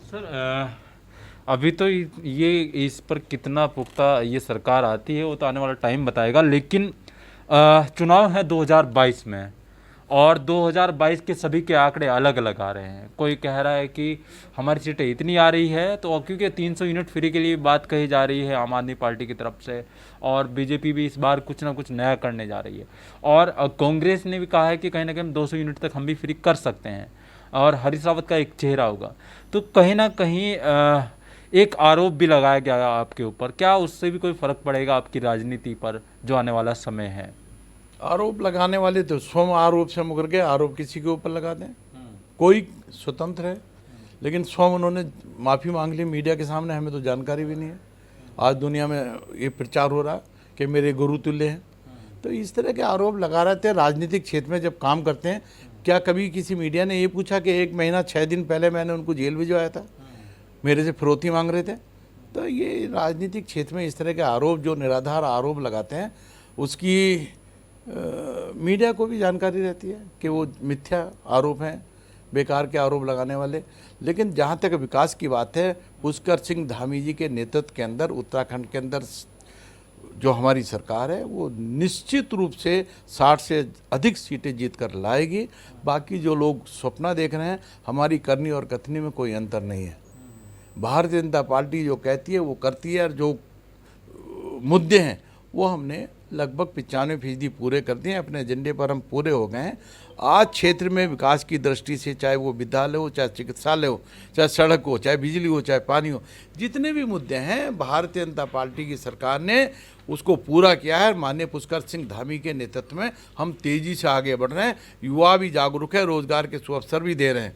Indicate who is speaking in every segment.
Speaker 1: Sir अभी तो ये इस पर कितना पुख्ता ये सरकार आती है वो तो आने वाला टाइम बताएगा, लेकिन चुनाव है 2022 में, और 2022 के सभी के आंकड़े अलग अलग आ रहे हैं। कोई कह रहा है कि हमारी सीटें इतनी आ रही है, तो क्योंकि 300 यूनिट फ्री के लिए बात कही जा रही है आम आदमी पार्टी की तरफ से, और बीजेपी भी इस बार कुछ ना कुछ नया करने जा रही है, और कांग्रेस ने भी कहा है कि कहीं ना कहीं 200 यूनिट तक हम भी फ्री कर सकते हैं, और हरीश रावत का एक चेहरा होगा। तो कहीं ना कहीं एक आरोप भी लगाया गया आपके ऊपर, क्या उससे भी कोई फर्क पड़ेगा आपकी राजनीति पर जो आने वाला समय है?
Speaker 2: आरोप लगाने वाले तो स्वयं आरोप से मुकर के आरोप किसी के ऊपर लगा दें, कोई स्वतंत्र है, लेकिन स्वयं उन्होंने माफ़ी मांग ली मीडिया के सामने, हमें तो जानकारी भी नहीं है। आज दुनिया में ये प्रचार हो रहा कि मेरे गुरु तुल्य हैं, तो इस तरह के आरोप लगा रहे थे। राजनीतिक क्षेत्र में जब काम करते हैं, क्या कभी किसी मीडिया ने ये पूछा कि 1 महीना 6 दिन पहले मैंने उनको जेल भिजवाया था, मेरे से फिरौती मांग रहे थे? तो ये राजनीतिक क्षेत्र में इस तरह के आरोप, जो निराधार आरोप लगाते हैं, उसकी मीडिया को भी जानकारी रहती है कि वो मिथ्या आरोप हैं, बेकार के आरोप लगाने वाले। लेकिन जहाँ तक विकास की बात है, पुष्कर सिंह धामी जी के नेतृत्व के अंदर उत्तराखंड के अंदर जो हमारी सरकार है वो निश्चित रूप से 60 से अधिक सीटें जीत कर लाएगी। बाकी जो लोग सपना देख रहे हैं, हमारी करनी और कथनी में कोई अंतर नहीं है। भारतीय जनता पार्टी जो कहती है वो करती है, और जो मुद्दे हैं वो हमने लगभग 95% पूरे कर दिए हैं। अपने एजेंडे पर हम पूरे हो गए हैं। आज क्षेत्र में विकास की दृष्टि से, चाहे वो विद्यालय हो, चाहे चिकित्सालय हो, चाहे सड़क हो, चाहे बिजली हो, चाहे पानी हो, जितने भी मुद्दे हैं भारतीय जनता पार्टी की सरकार ने उसको पूरा किया है। माननीय पुष्कर सिंह धामी के नेतृत्व में हम तेजी से आगे बढ़ रहे हैं। युवा भी जागरूक है, रोजगार के सुअवसर भी दे रहे हैं।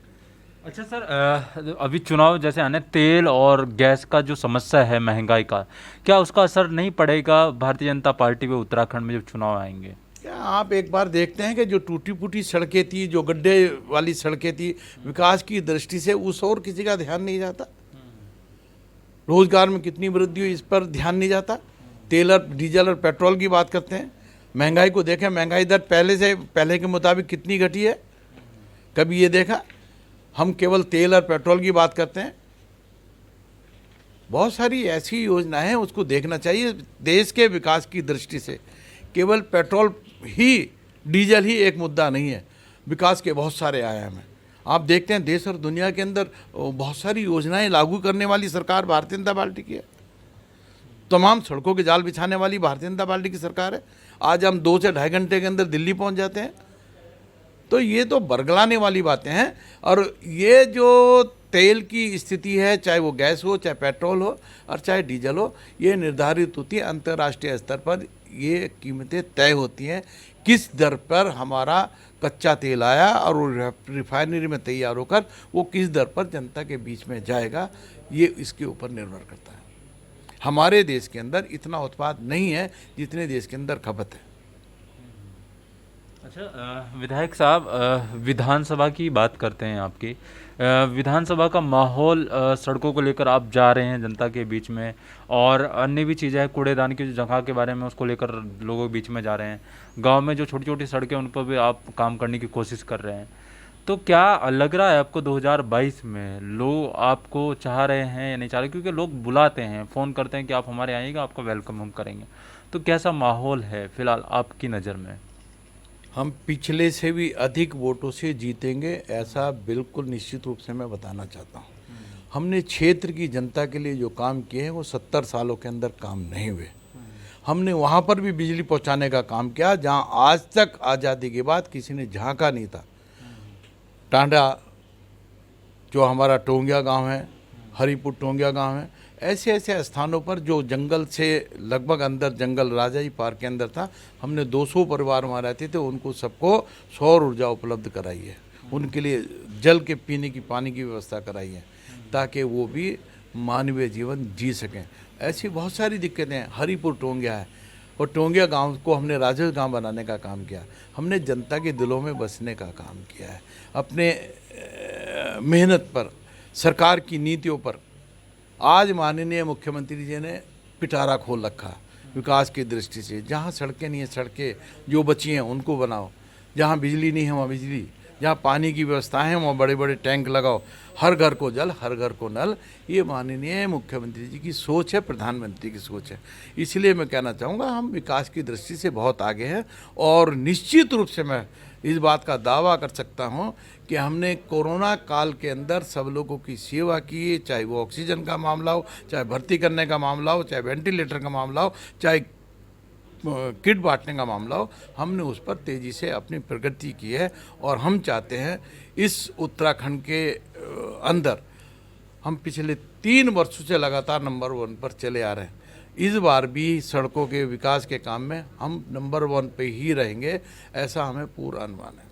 Speaker 1: अच्छा सर, अभी चुनाव जैसे आने, तेल और गैस का जो समस्या है महंगाई का, क्या उसका असर नहीं पड़ेगा भारतीय जनता पार्टी पे उत्तराखंड में जब चुनाव आएंगे?
Speaker 2: क्या आप एक बार देखते हैं कि जो टूटी फूटी सड़कें थी, जो गड्ढे वाली सड़कें थी, विकास की दृष्टि से उस और किसी का ध्यान नहीं जाता। रोजगार में कितनी वृद्धि हुई, इस पर ध्यान नहीं जाता। तेल और डीजल और पेट्रोल की बात करते हैं। महंगाई को देखें, महंगाई दर पहले के मुताबिक कितनी घटी है, कभी ये देखा? हम केवल तेल और पेट्रोल की बात करते हैं। बहुत सारी ऐसी योजनाएं हैं, उसको देखना चाहिए देश के विकास की दृष्टि से। केवल पेट्रोल ही, डीजल ही एक मुद्दा नहीं है, विकास के बहुत सारे आयाम हैं। आप देखते हैं देश और दुनिया के अंदर बहुत सारी योजनाएं लागू करने वाली सरकार भारतीय जनता पार्टी की है। तमाम सड़कों के जाल बिछाने वाली भारतीय जनता पार्टी की सरकार है। आज हम 2 से ढाई घंटे के अंदर दिल्ली पहुंच जाते हैं। तो ये तो बरगलाने वाली बातें हैं। और ये जो तेल की स्थिति है, चाहे वो गैस हो, चाहे पेट्रोल हो, और चाहे डीजल हो, ये निर्धारित होती है अंतर्राष्ट्रीय स्तर पर। ये कीमतें तय होती हैं किस दर पर हमारा कच्चा तेल आया और वो रिफाइनरी में तैयार होकर वो किस दर पर जनता के बीच में जाएगा, ये इसके ऊपर निर्भर करता है। हमारे देश के अंदर इतना उत्पाद नहीं है जितने देश के अंदर खपत है।
Speaker 1: अच्छा विधायक साहब, विधानसभा की बात करते हैं आपकी। विधानसभा का माहौल, सड़कों को लेकर आप जा रहे हैं जनता के बीच में, और अन्य भी चीज़ें हैं, कूड़ेदान की जो जगह के बारे में उसको लेकर लोगों के बीच में जा रहे हैं। गांव में जो छोटी छोटी सड़कें उन पर भी आप काम करने की कोशिश कर रहे हैं। तो क्या लग रहा है आपको 2022 में लोग आपको चाह रहे हैं या नहीं चाह रहे? क्योंकि लोग बुलाते हैं, फ़ोन करते हैं कि आप हमारे आइएगा, आपका वेलकम हम करेंगे। तो कैसा माहौल है फिलहाल आपकी नज़र में?
Speaker 2: हम पिछले से भी अधिक वोटों से जीतेंगे, ऐसा बिल्कुल निश्चित रूप से मैं बताना चाहता हूँ। हमने क्षेत्र की जनता के लिए जो काम किए हैं वो 70 सालों के अंदर काम नहीं हुए। हमने वहाँ पर भी बिजली पहुँचाने का काम किया जहाँ आज तक आज़ादी के बाद किसी ने झांका नहीं था। टांडा, जो हमारा टोंगिया गांव है, हरिपुर टोंगिया गांव है, ऐसे ऐसे स्थानों पर जो जंगल से लगभग अंदर, जंगल राजाई पार्क के अंदर था, हमने 200 परिवार वहाँ रहते थे, उनको सबको सौर ऊर्जा उपलब्ध कराई है। उनके लिए जल के पीने की पानी की व्यवस्था कराई है ताकि वो भी मानवीय जीवन जी सकें। ऐसी बहुत सारी दिक्कतें हैं। हरिपुर टोंगिया है, और टोंगिया गांव को हमने राजस्व गांव बनाने का काम किया। हमने जनता के दिलों में बसने का काम किया है। अपने मेहनत पर, सरकार की नीतियों पर आज माननीय मुख्यमंत्री जी ने पिटारा खोल रखा विकास की दृष्टि से। जहाँ सड़कें नहीं है, सड़कें जो बची हैं उनको बनाओ। जहाँ बिजली नहीं है वहाँ बिजली, जहाँ पानी की व्यवस्था है वहाँ बड़े बड़े टैंक लगाओ, हर घर को जल हर घर को नल। ये माननीय मुख्यमंत्री जी की सोच है, प्रधानमंत्री की सोच है। इसलिए मैं कहना चाहूँगा हम विकास की दृष्टि से बहुत आगे हैं और निश्चित रूप से मैं इस बात का दावा कर सकता हूँ कि हमने कोरोना काल के अंदर सब लोगों की सेवा की, चाहे वो ऑक्सीजन का मामला हो, चाहे भर्ती करने का मामला हो, चाहे वेंटिलेटर का मामला हो, चाहे किट बांटने का मामला हो, हमने उस पर तेज़ी से अपनी प्रगति की है। और हम चाहते हैं इस उत्तराखंड के अंदर हम पिछले 3 वर्षों से लगातार नंबर 1 पर चले आ रहे हैं। इस बार भी सड़कों के विकास के काम में हम नंबर 1 पे ही रहेंगे, ऐसा हमें पूरा अनुमान है।